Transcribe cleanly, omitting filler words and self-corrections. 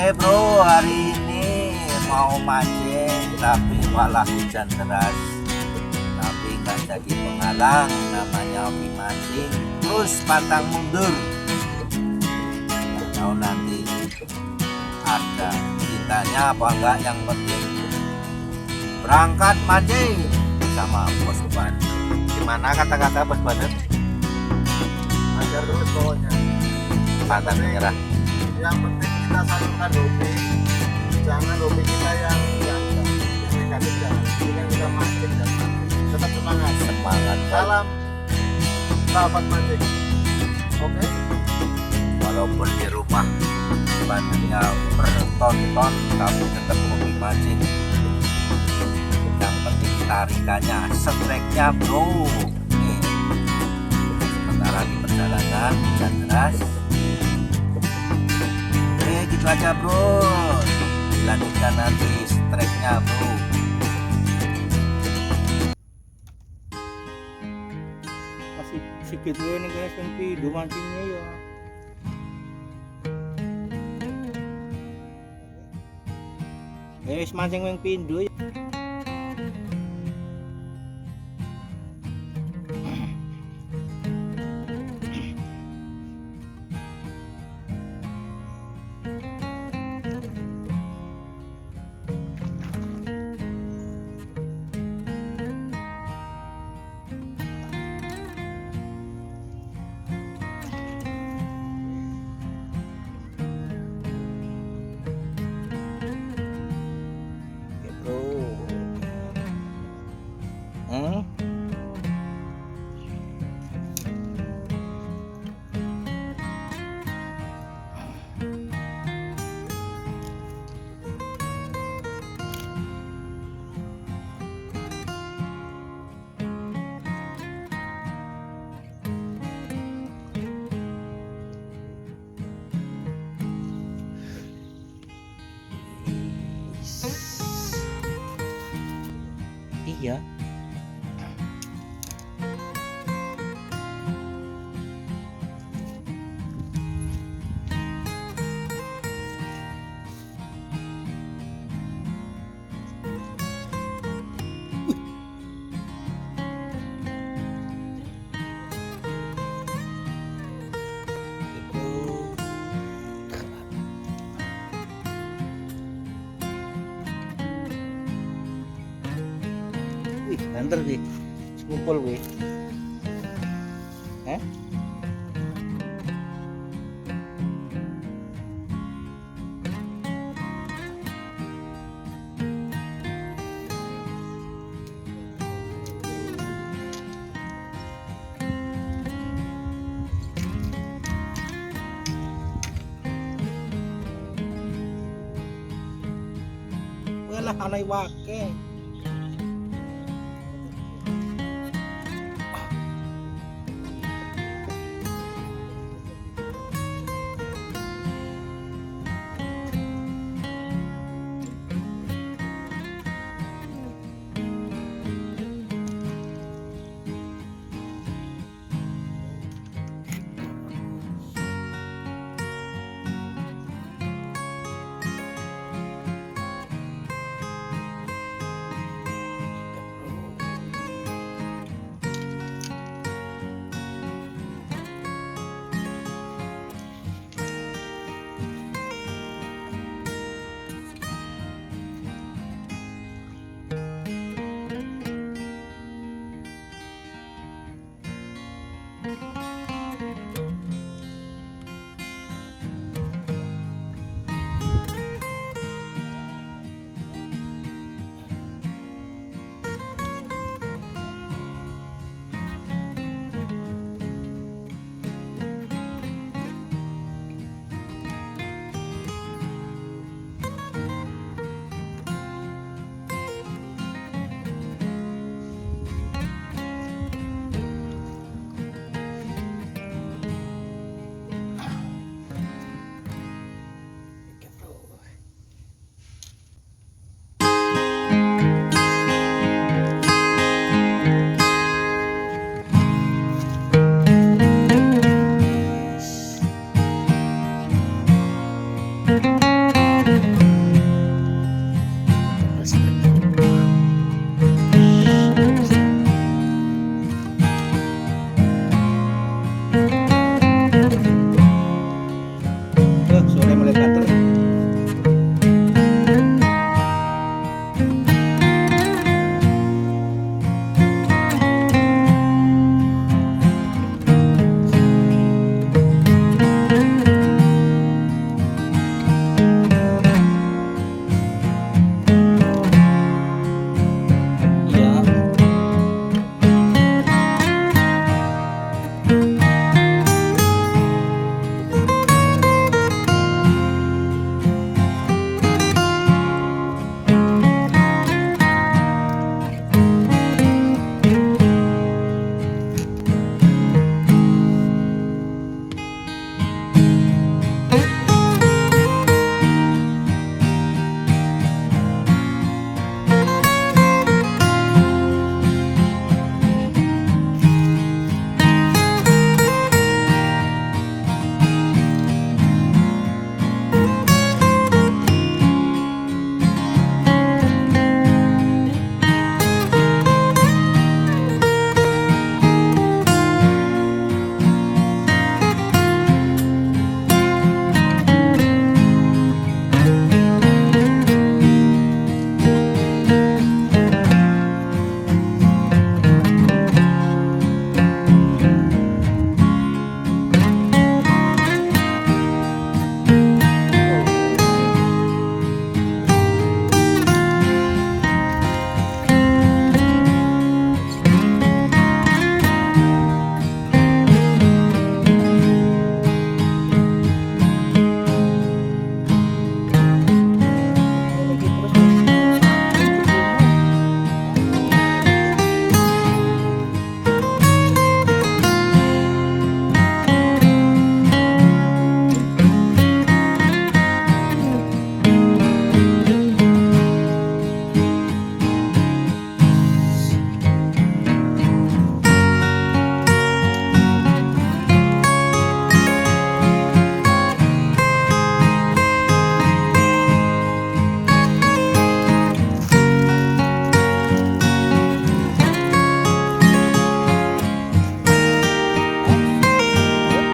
Oke bro, hari ini mau mancing tapi malah hujan deras. Tapi nggak jadi penghalang, namanya hobi mancing terus pantang mundur. Nggak tahu nanti ada cintanya apa enggak, yang penting berangkat mancing sama Bos Bandel. Gimana kata-kata Bos Bandel? Ajar terus pokoknya, Pantang menyerah. yang penting kita salurkan hobi, jangan hobi kita yang negatif, jangan. Ini kan kita mancing dan tetap semangat. Semangat. Salam sahabat mancing. Oke. Walaupun di rumah bandelnya berton-ton, tapi tetap hobi mancing. Yang penting tarikannya, strike-nya bro. Nih, sementara di perjalanan hujan deras. Oke, gitu aja bro. Dilanjutkan nanti strike-nya bro. Masih sedikit ini guys, yang video mancingnya ya. Guys, mancing yang pindu ya. Iya. Wih, banter wih, sekumpul wih. Walah anai wake. Thank you.